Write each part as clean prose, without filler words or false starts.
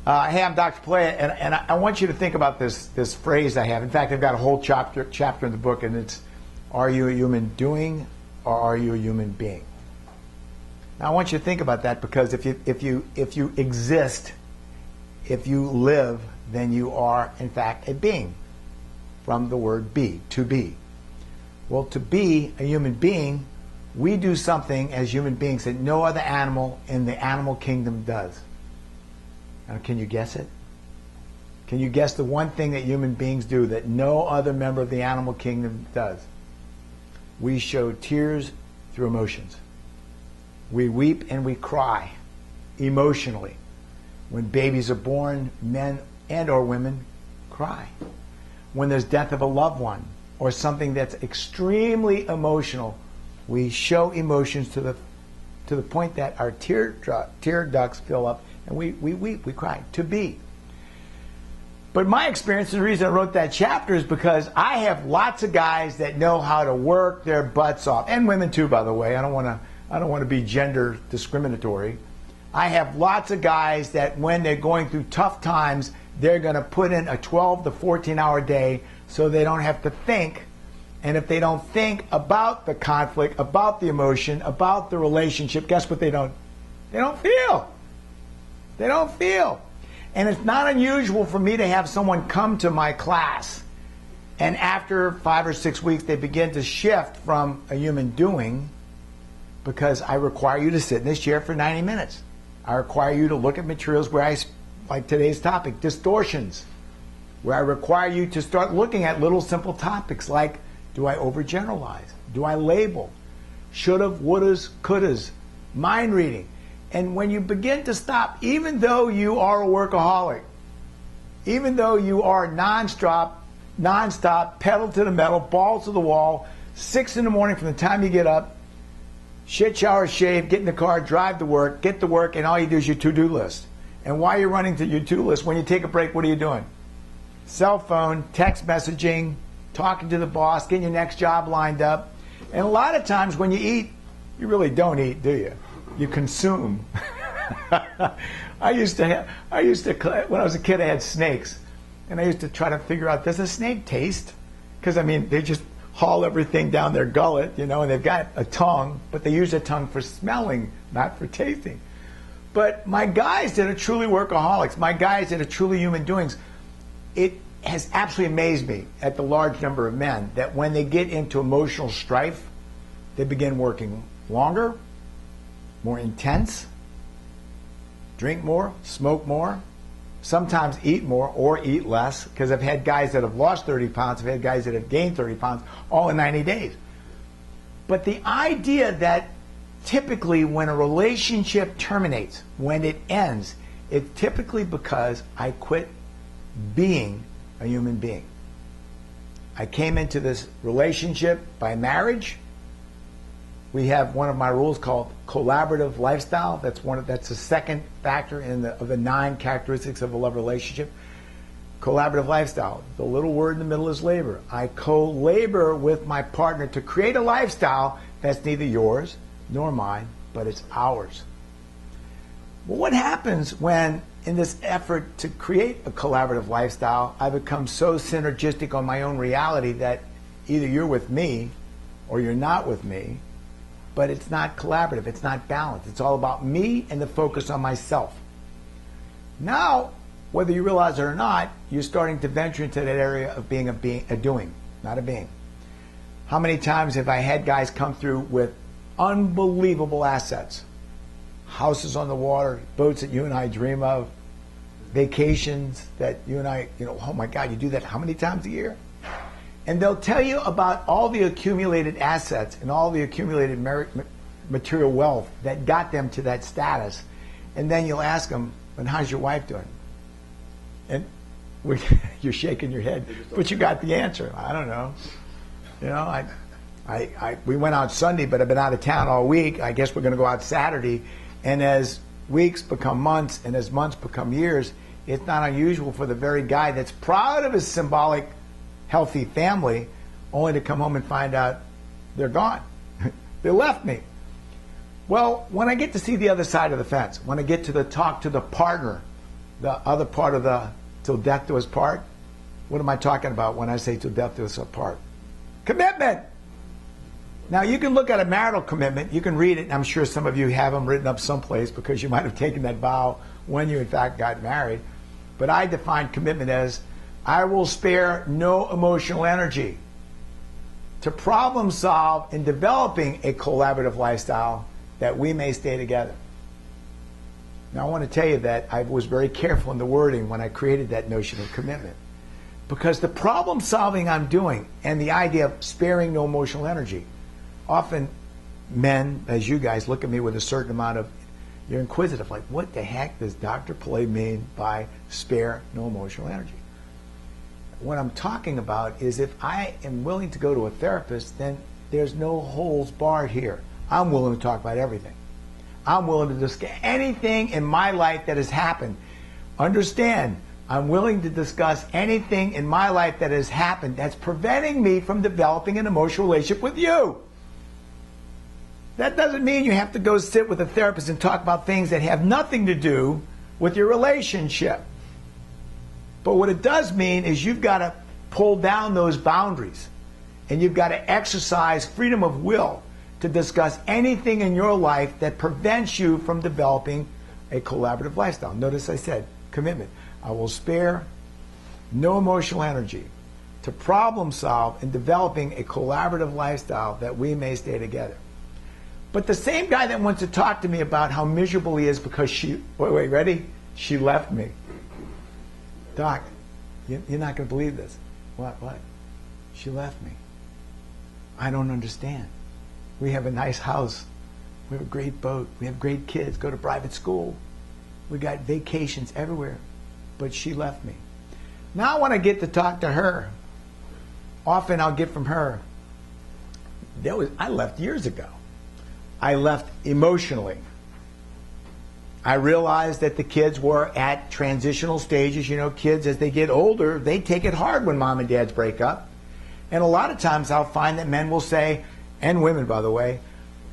Hey, I'm Dr. Pilet, and I want you to think about this phrase I have. In fact, I've got a whole chapter in the book, and it's, are you a human doing or are you a human being? Now, I want you to think about that, because if you exist, if you live, then you are, in fact, a being, from the word be, to be. Well, to be a human being, we do something as human beings that no other animal in the animal kingdom does. Now, can you guess it? Can you guess the one thing that human beings do that no other member of the animal kingdom does? We show tears through emotions. We weep and we cry emotionally. When babies are born, men and or women cry. When there's death of a loved one or something that's extremely emotional, we show emotions to the point that our tear ducts fill up and we weep, we cry, to be. But my experience, the reason I wrote that chapter is because I have lots of guys that know how to work their butts off, and women too, by the way. I don't want to be gender discriminatory. I have lots of guys that when they're going through tough times, they're going to put in a 12 to 14-hour day so they don't have to think. And if they don't think about the conflict, about the emotion, about the relationship, guess what they don't? They don't feel. They don't feel. And it's not unusual for me to have someone come to my class, and after 5 or 6 weeks, they begin to shift from a human doing, because I require you to sit in this chair for 90 minutes. I require you to look at materials where like today's topic, distortions, where I require you to start looking at little simple topics like, do I overgeneralize? Do I label? Should've, would'ves, could'ves, mind reading. And when you begin to stop, even though you are a workaholic, even though you are nonstop, pedal to the metal, balls to the wall, 6 in the morning from the time you get up, shit, shower, shave, get in the car, drive to work, get to work, and all you do is your to-do list. And while you're running to your to-do list, when you take a break, what are you doing? Cell phone, text messaging, talking to the boss, getting your next job lined up. And a lot of times when you eat, you really don't eat, do you? You consume. I used to, when I was a kid, I had snakes. And I used to try to figure out, does a snake taste? Because, I mean, they just haul everything down their gullet, you know, and they've got a tongue, but they use a tongue for smelling, not for tasting. But my guys that are truly workaholics, my guys that are truly human doings, it has absolutely amazed me at the large number of men that when they get into emotional strife, they begin working longer, more intense, drink more, smoke more, sometimes eat more or eat less, because I've had guys that have lost 30 pounds, I've had guys that have gained 30 pounds, all in 90 days. But the idea that typically when a relationship terminates, when it ends, it's typically because I quit being a human being. I came into this relationship by marriage. We have one of my rules called collaborative lifestyle. That's the second factor of the 9 characteristics of a love relationship. Collaborative lifestyle. The little word in the middle is labor. I co-labor with my partner to create a lifestyle that's neither yours nor mine, but it's ours. Well, what happens when, in this effort to create a collaborative lifestyle, I become so synergistic on my own reality that either you're with me or you're not with me, but it's not collaborative, it's not balanced. It's all about me and the focus on myself. Now, whether you realize it or not, you're starting to venture into that area of being a doing, not a being. How many times have I had guys come through with unbelievable assets? Houses on the water, boats that you and I dream of, vacations that you and I, oh my God, you do that how many times a year? And they'll tell you about all the accumulated assets and all the accumulated material wealth that got them to that status. And then you'll ask them, and how's your wife doing? And you're shaking your head, but you got the answer. I don't know. We went out Sunday, but I've been out of town all week. I guess we're going to go out Saturday. And as weeks become months and as months become years, it's not unusual for the very guy that's proud of his symbolic, healthy family only to come home and find out they're gone. They left me. Well, when I get to see the other side of the fence, when I get to talk to the partner the other part of the till death do us part? What am I talking about when I say till death do us apart? Commitment. Now, you can look at a marital commitment. You can read it. And I'm sure some of you have them written up someplace because you might have taken that vow when you, in fact, got married. But I define commitment as, I will spare no emotional energy to problem solve in developing a collaborative lifestyle that we may stay together. Now, I want to tell you that I was very careful in the wording when I created that notion of commitment. Because the problem solving I'm doing and the idea of sparing no emotional energy, often men, as you guys, look at me with a certain amount of, you're inquisitive, like, what the heck does Dr. Pilet mean by spare no emotional energy? What I'm talking about is if I am willing to go to a therapist, then there's no holes barred here. I'm willing to talk about everything. I'm willing to discuss anything in my life that has happened. Understand, I'm willing to discuss anything in my life that has happened that's preventing me from developing an emotional relationship with you. That doesn't mean you have to go sit with a therapist and talk about things that have nothing to do with your relationship. But what it does mean is you've got to pull down those boundaries and you've got to exercise freedom of will to discuss anything in your life that prevents you from developing a collaborative lifestyle. Notice I said commitment. I will spare no emotional energy to problem solve in developing a collaborative lifestyle that we may stay together. But the same guy that wants to talk to me about how miserable he is because she, wait, ready? She left me. Doc, you're not going to believe this. What? She left me. I don't understand. We have a nice house. We have a great boat. We have great kids, go to private school. We got vacations everywhere. But she left me. Now when I get to talk to her, often I'll get from her, I left years ago. I left emotionally. I realized that the kids were at transitional stages. You know, kids, as they get older, they take it hard when mom and dads break up. And a lot of times I'll find that men will say, and women, by the way,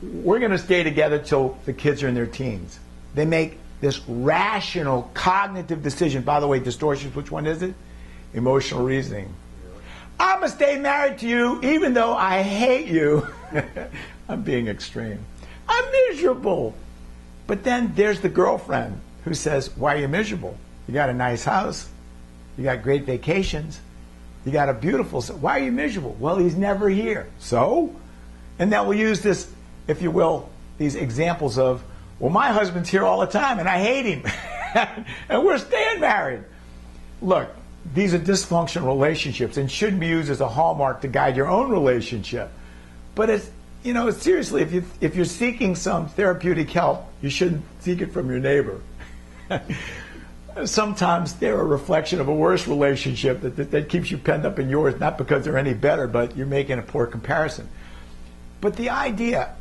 we're going to stay together till the kids are in their teens. They make this rational, cognitive decision. By the way, distortions, which one is it? Emotional reasoning. I'm going to stay married to you even though I hate you. I'm being extreme. I'm miserable. But then there's the girlfriend who says, why are you miserable? You got a nice house. You got great vacations. You got a beautiful... Why are you miserable? Well, he's never here. So? And then we'll use this, if you will, these examples of, well, my husband's here all the time and I hate him. And we're staying married. Look, these are dysfunctional relationships and shouldn't be used as a hallmark to guide your own relationship. But it's, you know, seriously, if you're seeking some therapeutic help, you shouldn't seek it from your neighbor. Sometimes they're a reflection of a worse relationship that keeps you penned up in yours, not because they're any better, but you're making a poor comparison. But the idea,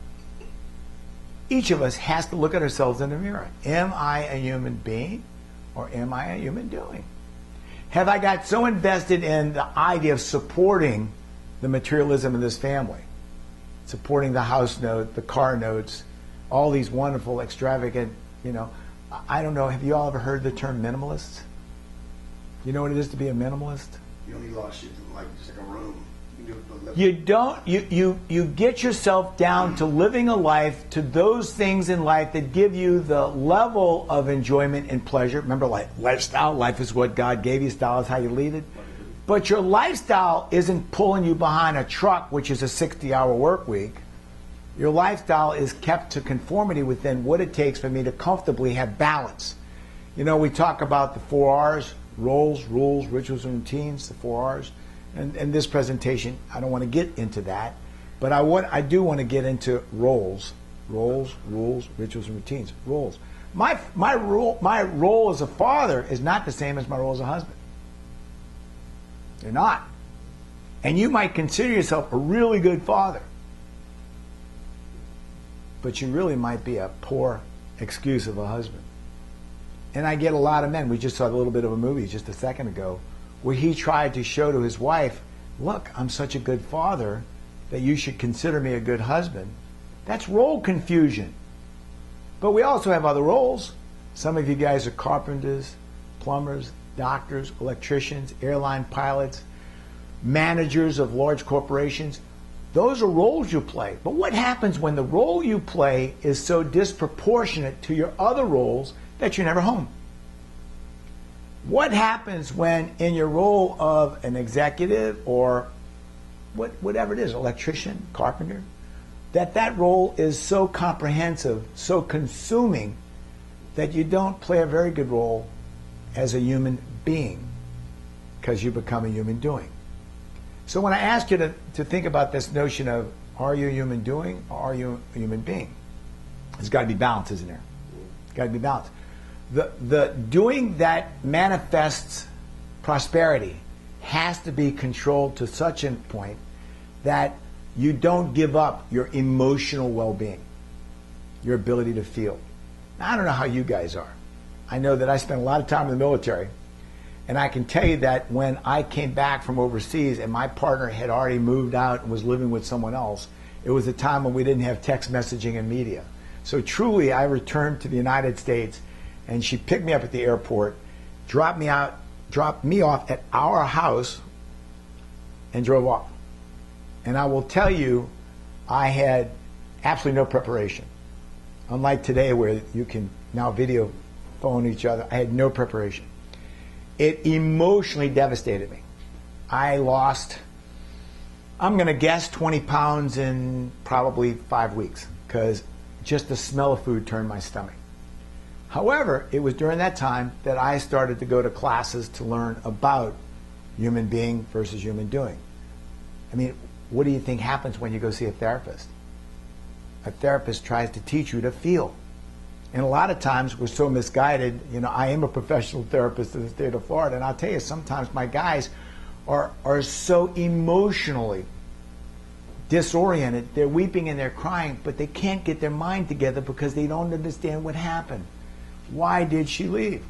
each of us has to look at ourselves in the mirror. Am I a human being or am I a human doing? Have I got so invested in the idea of supporting the materialism of this family? Supporting the house note, the car notes, all these wonderful, extravagant, you know. I don't know, have you all ever heard the term minimalist? You know what it is to be a minimalist? You only lost shit like just like a room. You don't, you get yourself down to living a life, to those things in life that give you the level of enjoyment and pleasure. Remember, like lifestyle, life is what God gave you, style is how you lead it. But your lifestyle isn't pulling you behind a truck, which is a 60-hour work week. Your lifestyle is kept to conformity within what it takes for me to comfortably have balance. You know, we talk about the 4 R's, roles, rules, rituals, and routines, the 4 R's. And this presentation, I don't want to get into that, but I do want to get into roles, rules, rituals, and routines. Roles. My role as a father is not the same as my role as a husband. They're not. And you might consider yourself a really good father, but you really might be a poor excuse of a husband. And I get a lot of men. We just saw a little bit of a movie just a second ago where he tried to show to his wife, look, I'm such a good father that you should consider me a good husband. That's role confusion. But we also have other roles. Some of you guys are carpenters, plumbers, doctors, electricians, airline pilots, managers of large corporations. Those are roles you play. But what happens when the role you play is so disproportionate to your other roles that you're never home? What happens when in your role of an executive or whatever it is, electrician, carpenter, that role is so comprehensive, so consuming, that you don't play a very good role as a human being because you become a human doing. So when I ask you to think about this notion of, are you a human doing or are you a human being? There's got to be balance, isn't there? Got to be balance. The doing that manifests prosperity has to be controlled to such a point that you don't give up your emotional well-being, your ability to feel. Now, I don't know how you guys are. I know that I spent a lot of time in the military, and I can tell you that when I came back from overseas and my partner had already moved out and was living with someone else, it was a time when we didn't have text messaging and media. So truly, I returned to the United States, and she picked me up at the airport, dropped me off at our house, and drove off. And I will tell you, I had absolutely no preparation. Unlike today where you can now video phone each other, I had no preparation. It emotionally devastated me. I lost, I'm going to guess, 20 pounds in probably 5 weeks because just the smell of food turned my stomach. However, it was during that time that I started to go to classes to learn about human being versus human doing. I mean, what do you think happens when you go see a therapist? A therapist tries to teach you to feel. And a lot of times we're so misguided. You know, I am a professional therapist in the state of Florida, and I'll tell you, sometimes my guys are so emotionally disoriented. They're weeping and they're crying, but they can't get their mind together because they don't understand what happened. Why did she leave?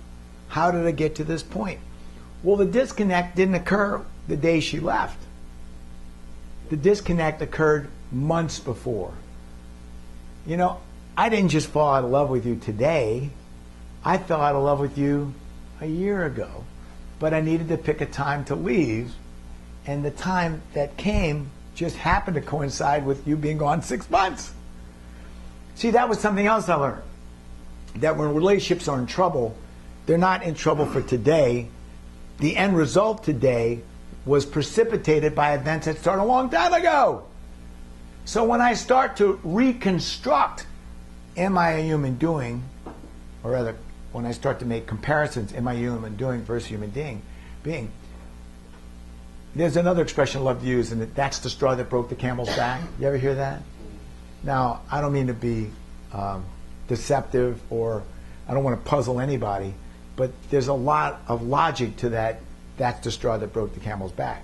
How did I get to this point? Well, the disconnect didn't occur the day she left. The disconnect occurred months before. You know, I didn't just fall out of love with you today. I fell out of love with you a year ago. But I needed to pick a time to leave. And the time that came just happened to coincide with you being gone 6 months. See, that was something else I learned. That when relationships are in trouble, they're not in trouble for today. The end result today was precipitated by events that started a long time ago. So when I start to reconstruct, am I a human doing, or rather, when I start to make comparisons, am I a human doing versus human being, there's another expression I love to use, and that's the straw that broke the camel's back. You ever hear that? Now, I don't mean to be deceptive, or I don't want to puzzle anybody, but there's a lot of logic to that. That's the straw that broke the camel's back.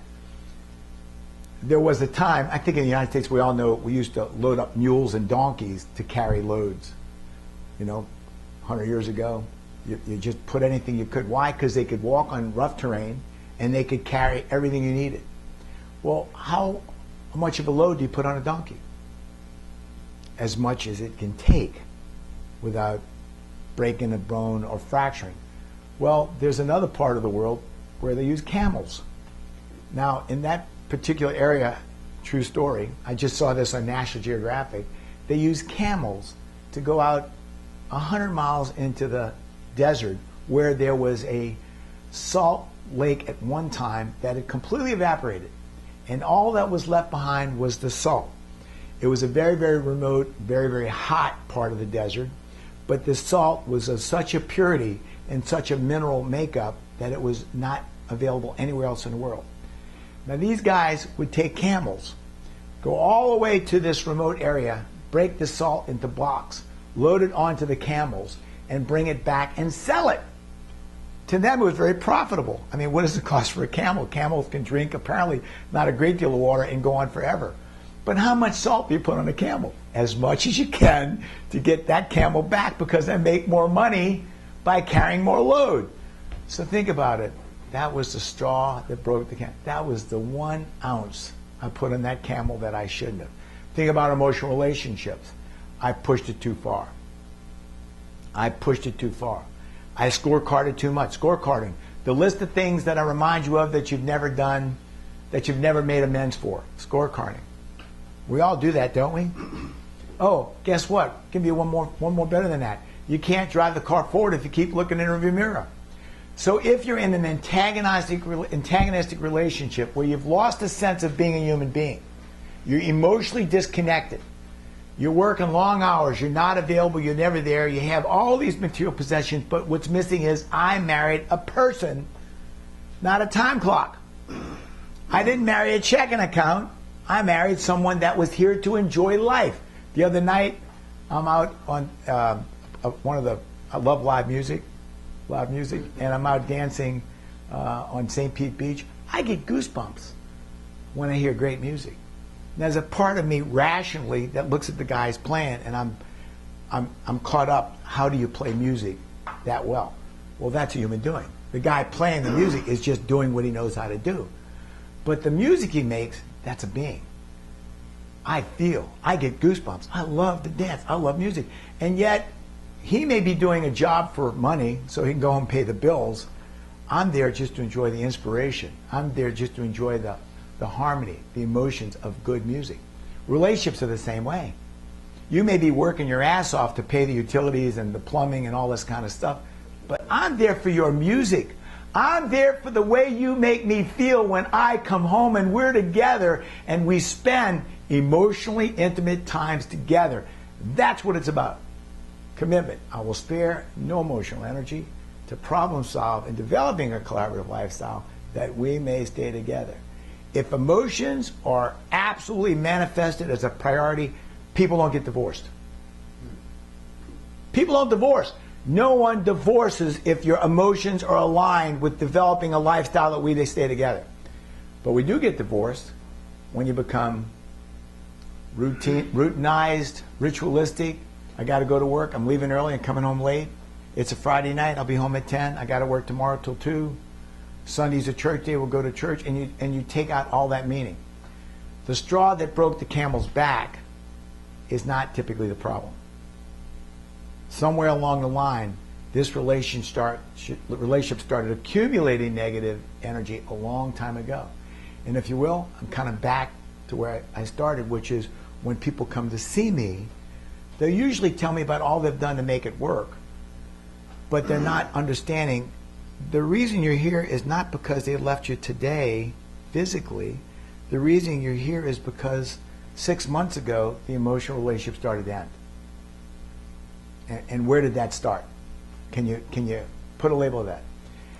There was a time, I think in the United States, we all know we used to load up mules and donkeys to carry loads. You know, 100 years ago, you just put anything you could. Why? Because they could walk on rough terrain and they could carry everything you needed. Well, how much of a load do you put on a donkey? As much as it can take without breaking a bone or fracturing. Well, there's another part of the world where they use camels. Now, in that particular area, true story, I just saw this on National Geographic, they use camels to go out 100 miles into the desert where there was a salt lake at one time that had completely evaporated. And all that was left behind was the salt. It was a very, very remote, very, very hot part of the desert, but the salt was of such a purity and such a mineral makeup that it was not available anywhere else in the world. Now these guys would take camels, go all the way to this remote area, break the salt into blocks, load it onto the camels, and bring it back and sell it. To them it was very profitable. I mean, what does it cost for a camel? Camels can drink apparently not a great deal of water and go on forever. But how much salt do you put on a camel? As much as you can to get that camel back, because they make more money by carrying more load. So think about it. That was the straw that broke the camel. That was the 1 ounce I put on that camel that I shouldn't have. Think about emotional relationships. I pushed it too far. I pushed it too far. I scorecarded too much. Scorecarding. The list of things that I remind you of that you've never done, that you've never made amends for. Scorecarding. We all do that, don't we? Oh, guess what? Give you one more better than that. You can't drive the car forward if you keep looking in the rearview mirror. So if you're in an antagonistic relationship where you've lost a sense of being a human being, you're emotionally disconnected, you're working long hours, you're not available, you're never there, you have all these material possessions, but what's missing is I married a person, not a time clock. I didn't marry a checking account. I married someone that was here to enjoy life. The other night, I'm out on I love live music, and I'm out dancing on St. Pete Beach. I get goosebumps when I hear great music. And there's a part of me rationally that looks at the guys playing, and I'm caught up. How do you play music that well? Well, that's a human doing. The guy playing the music is just doing what he knows how to do. But the music he makes, that's a being. I feel, I get goosebumps. I love to dance. I love music. And yet, he may be doing a job for money so he can go home and pay the bills. I'm there just to enjoy the inspiration. I'm there just to enjoy the harmony, the emotions of good music. Relationships are the same way. You may be working your ass off to pay the utilities and the plumbing and all this kind of stuff, but I'm there for your music. I'm there for the way you make me feel when I come home and we're together and we spend emotionally intimate times together. That's what it's about. Commitment. I will spare no emotional energy to problem solve in developing a collaborative lifestyle that we may stay together. If emotions are absolutely manifested as a priority, people don't get divorced. People don't divorce. No one divorces if your emotions are aligned with developing a lifestyle that they stay together. But we do get divorced when you become routinized, ritualistic. I got to go to work. I'm leaving early and coming home late. It's a Friday night. I'll be home at 10. I got to work tomorrow till 2. Sunday's a church day. We'll go to church, and you take out all that meaning. The straw that broke the camel's back is not typically the problem. Somewhere along the line, this relationship started accumulating negative energy a long time ago. And if you will, I'm kind of back to where I started, which is when people come to see me, they'll usually tell me about all they've done to make it work, but they're not understanding the reason you're here is not because they left you today physically. The reason you're here is because 6 months ago, the emotional relationship started to end. And where did that start? Can you put a label of that?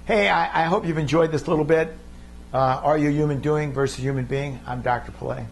Hey, I hope you've enjoyed this little bit. Are you human doing versus human being? I'm Dr. Pilet.